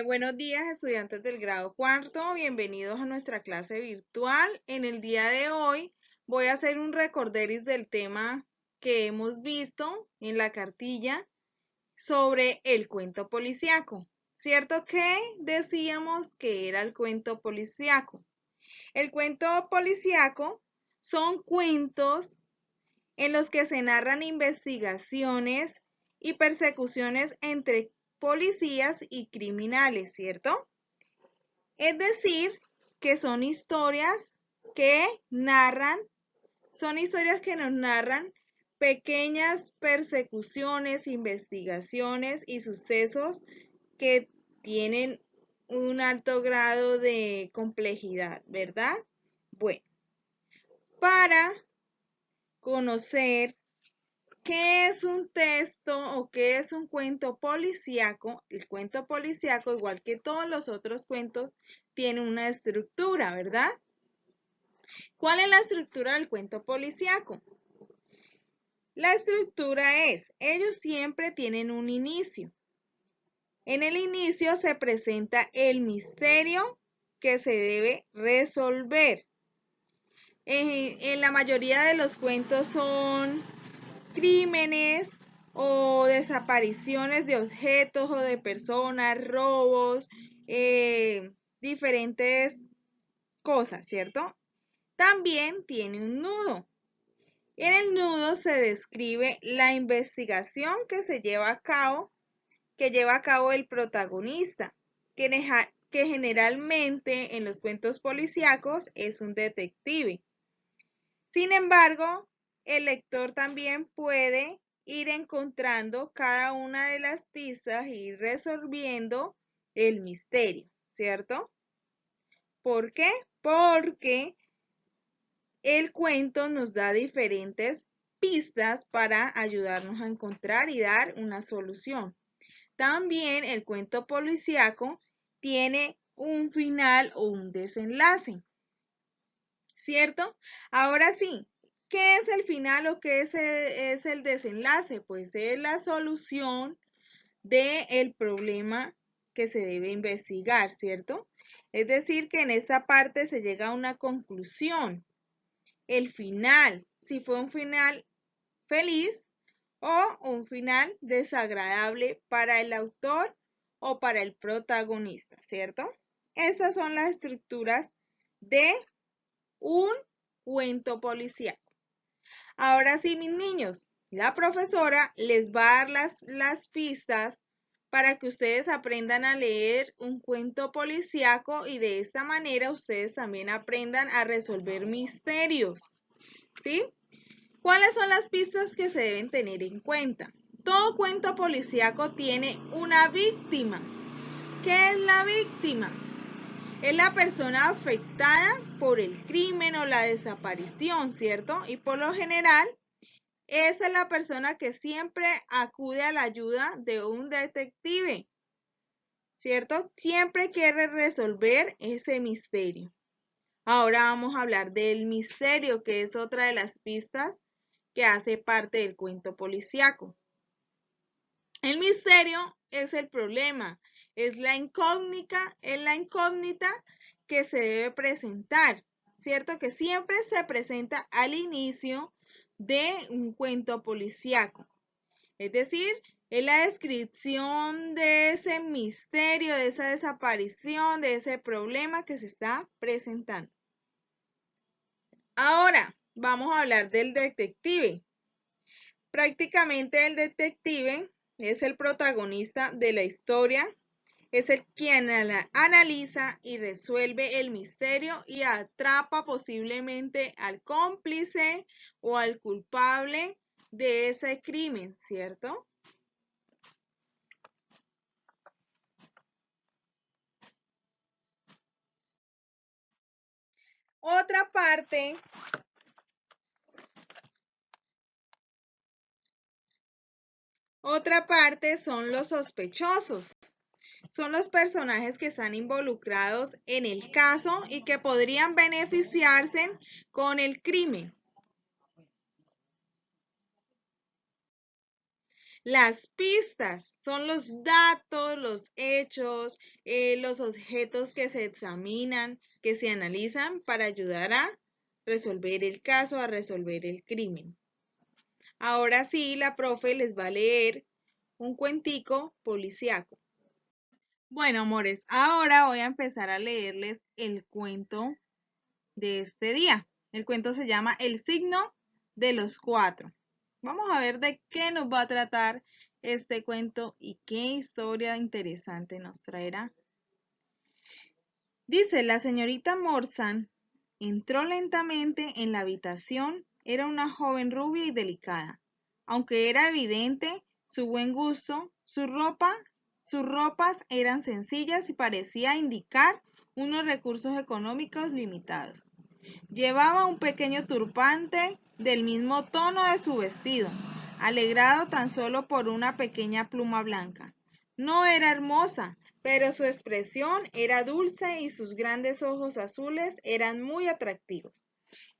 Buenos días, estudiantes del grado cuarto. Bienvenidos a nuestra clase virtual. En el día de hoy voy a hacer un recorderis del tema que hemos visto en la cartilla sobre el cuento policíaco. ¿Cierto que decíamos que era el cuento policíaco? El cuento policíaco son cuentos en los que se narran investigaciones y persecuciones entre policías y criminales, ¿cierto? Es decir, que que narran, son historias que nos narran pequeñas persecuciones, investigaciones y sucesos que tienen un alto grado de complejidad, ¿verdad? Bueno, para conocer ¿qué es un texto o qué es un cuento policíaco? El cuento policíaco, igual que todos los otros cuentos, tiene una estructura, ¿verdad? ¿Cuál es la estructura del cuento policíaco? La estructura es, ellos siempre tienen un inicio. En el inicio se presenta el misterio que se debe resolver. En la mayoría de los cuentos son crímenes o desapariciones de objetos o de personas, robos, diferentes cosas, ¿cierto? También tiene un nudo. En el nudo se describe la investigación que lleva a cabo el protagonista, que generalmente en los cuentos policíacos es un detective. Sin embargo, el lector también puede ir encontrando cada una de las pistas e ir resolviendo el misterio, ¿cierto? ¿Por qué? Porque el cuento nos da diferentes pistas para ayudarnos a encontrar y dar una solución. También el cuento policíaco tiene un final o un desenlace, ¿cierto? Ahora sí, ¿qué es el final o qué es el desenlace? Pues es la solución del problema que se debe investigar, ¿cierto? Es decir, que en esta parte se llega a una conclusión. El final, si fue un final feliz o un final desagradable para el autor o para el protagonista, ¿cierto? Estas son las estructuras de un cuento policíaco. Ahora sí, mis niños, la profesora les va a dar las pistas para que ustedes aprendan a leer un cuento policíaco y de esta manera ustedes también aprendan a resolver misterios, ¿sí? ¿Cuáles son las pistas que se deben tener en cuenta? Todo cuento policíaco tiene una víctima. ¿Qué es la víctima? Es la persona afectada por el crimen o la desaparición, ¿cierto? Y por lo general, esa es la persona que siempre acude a la ayuda de un detective, ¿cierto? Siempre quiere resolver ese misterio. Ahora vamos a hablar del misterio, que es otra de las pistas que hace parte del cuento policíaco. El misterio es el problema, es la incógnita que se debe presentar, ¿cierto? Que siempre se presenta al inicio de un cuento policíaco. Es decir, es la descripción de ese misterio, de esa desaparición, de ese problema que se está presentando. Ahora, vamos a hablar del detective. Prácticamente el detective es el protagonista de la historia, es el quien analiza y resuelve el misterio y atrapa posiblemente al cómplice o al culpable de ese crimen, ¿cierto? Otra parte son los sospechosos. Son los personajes que están involucrados en el caso y que podrían beneficiarse con el crimen. Las pistas son los datos, los hechos, los objetos que se examinan, que se analizan para ayudar a resolver el caso, a resolver el crimen. Ahora sí, la profe les va a leer un cuentico policíaco. Bueno, amores, ahora voy a empezar a leerles el cuento de este día. El cuento se llama El signo de los cuatro. Vamos a ver de qué nos va a tratar este cuento y qué historia interesante nos traerá. Dice, la señorita Morzan entró lentamente en la habitación. Era una joven rubia y delicada. Aunque era evidente su buen gusto, sus ropas eran sencillas y parecía indicar unos recursos económicos limitados. Llevaba un pequeño turbante del mismo tono de su vestido, alegrado tan solo por una pequeña pluma blanca. No era hermosa, pero su expresión era dulce y sus grandes ojos azules eran muy atractivos.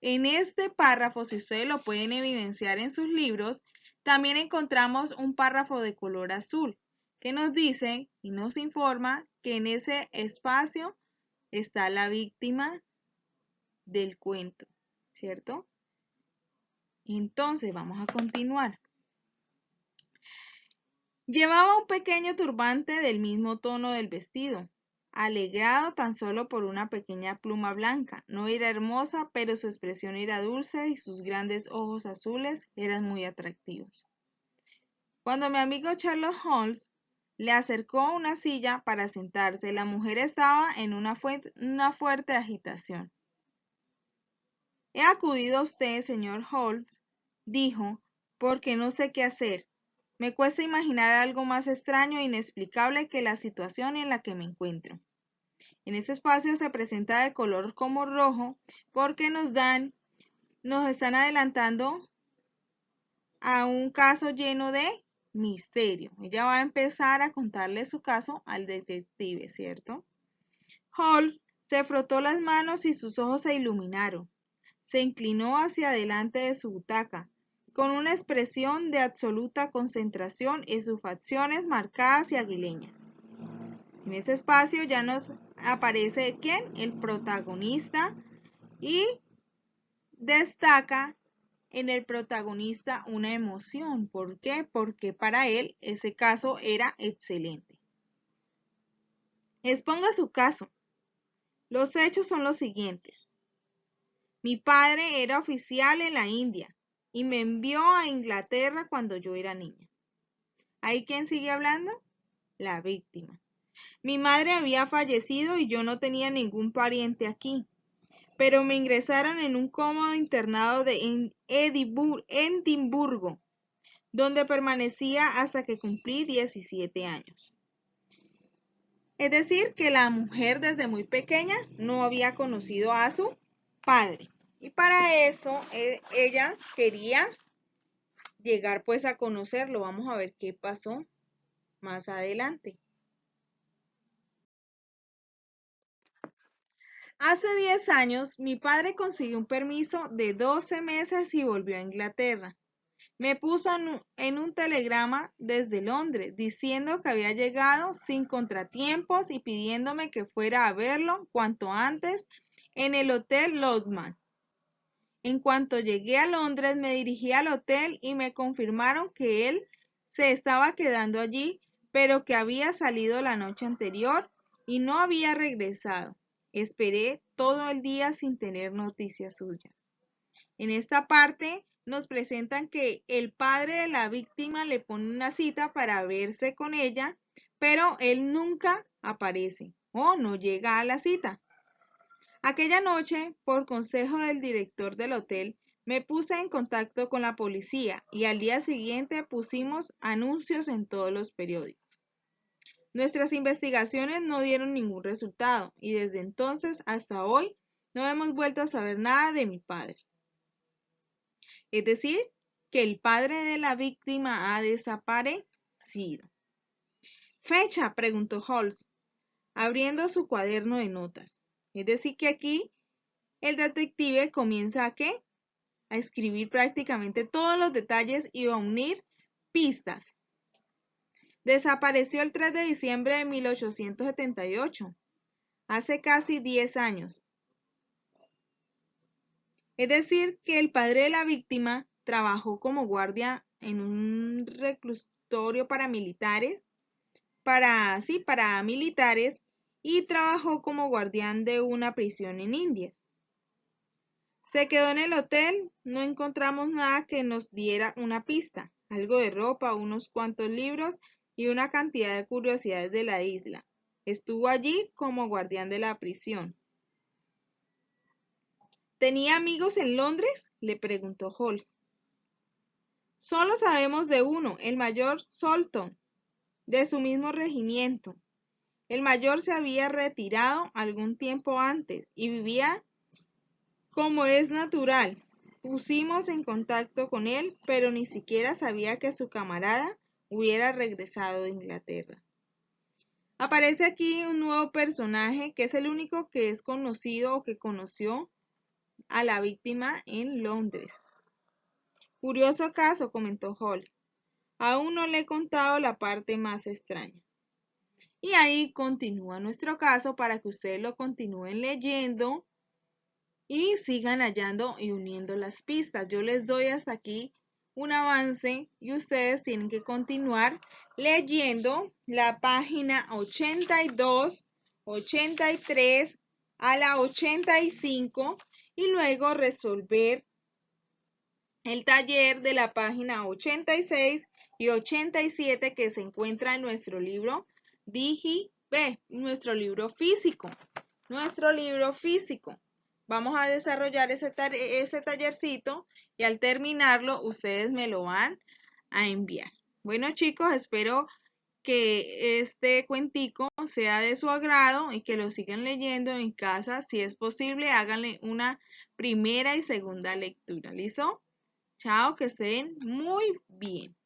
En este párrafo, si ustedes lo pueden evidenciar en sus libros, también encontramos un párrafo de color azul que nos dice y nos informa que en ese espacio está la víctima del cuento, ¿cierto? Entonces, vamos a continuar. Llevaba un pequeño turbante del mismo tono del vestido, alegrado tan solo por una pequeña pluma blanca. No era hermosa, pero su expresión era dulce y sus grandes ojos azules eran muy atractivos. Cuando mi amigo Sherlock Holmes le acercó una silla para sentarse, la mujer estaba en una fuerte agitación. He acudido a usted, señor Holmes, dijo, porque no sé qué hacer. Me cuesta imaginar algo más extraño e inexplicable que la situación en la que me encuentro. En este espacio se presenta de color como rojo porque nos están adelantando a un caso lleno de misterio. Ella va a empezar a contarle su caso al detective, ¿cierto? Holmes se frotó las manos y sus ojos se iluminaron. Se inclinó hacia adelante de su butaca, con una expresión de absoluta concentración en sus facciones marcadas y aguileñas. En este espacio ya nos aparece ¿quién? El protagonista, y destaca en el protagonista una emoción. ¿Por qué? Porque para él ese caso era excelente. Exponga su caso. Los hechos son los siguientes. Mi padre era oficial en la India y me envió a Inglaterra cuando yo era niña. ¿Ahí quién sigue hablando? La víctima. Mi madre había fallecido y yo no tenía ningún pariente aquí, pero me ingresaron en un cómodo internado de Edimburgo, donde permanecía hasta que cumplí 17 años. Es decir, que la mujer desde muy pequeña no había conocido a su padre. Y para eso ella quería llegar pues a conocerlo. Vamos a ver qué pasó más adelante. Hace 10 años mi padre consiguió un permiso de 12 meses y volvió a Inglaterra. Me puso en un telegrama desde Londres diciendo que había llegado sin contratiempos y pidiéndome que fuera a verlo cuanto antes en el Hotel Lodman. En cuanto llegué a Londres, me dirigí al hotel y me confirmaron que él se estaba quedando allí, pero que había salido la noche anterior y no había regresado. Esperé todo el día sin tener noticias suyas. En esta parte nos presentan que el padre de la víctima le pone una cita para verse con ella, pero él nunca aparece o no llega a la cita. Aquella noche, por consejo del director del hotel, me puse en contacto con la policía y al día siguiente pusimos anuncios en todos los periódicos. Nuestras investigaciones no dieron ningún resultado y desde entonces hasta hoy no hemos vuelto a saber nada de mi padre. Es decir, que el padre de la víctima ha desaparecido. ¿Fecha?, preguntó Holmes, abriendo su cuaderno de notas. Es decir, que aquí el detective comienza ¿a qué? A escribir prácticamente todos los detalles y a unir pistas. Desapareció el 3 de diciembre de 1878, hace casi 10 años. Es decir, que el padre de la víctima trabajó como guardia en un reclusorio para militares, y trabajó como guardián de una prisión en Indias. Se quedó en el hotel, no encontramos nada que nos diera una pista, algo de ropa, unos cuantos libros y una cantidad de curiosidades de la isla. Estuvo allí como guardián de la prisión. ¿Tenía amigos en Londres?, le preguntó Holmes. Solo sabemos de uno, el mayor Solton, de su mismo regimiento. El mayor se había retirado algún tiempo antes y vivía como es natural. Pusimos en contacto con él, pero ni siquiera sabía que su camarada hubiera regresado de Inglaterra. Aparece aquí un nuevo personaje que es el único que es conocido o que conoció a la víctima en Londres. Curioso caso, comentó Holmes. Aún no le he contado la parte más extraña. Y ahí continúa nuestro caso para que ustedes lo continúen leyendo y sigan hallando y uniendo las pistas. Yo les doy hasta aquí un avance y ustedes tienen que continuar leyendo la página 82, 83 a la 85 y luego resolver el taller de la página 86 y 87 que se encuentra en nuestro libro DigiB, nuestro libro físico. Vamos a desarrollar ese tallercito y al terminarlo ustedes me lo van a enviar. Bueno chicos, espero que este cuentico sea de su agrado y que lo sigan leyendo en casa. Si es posible, háganle una primera y segunda lectura. ¿Listo? Chao, que estén muy bien.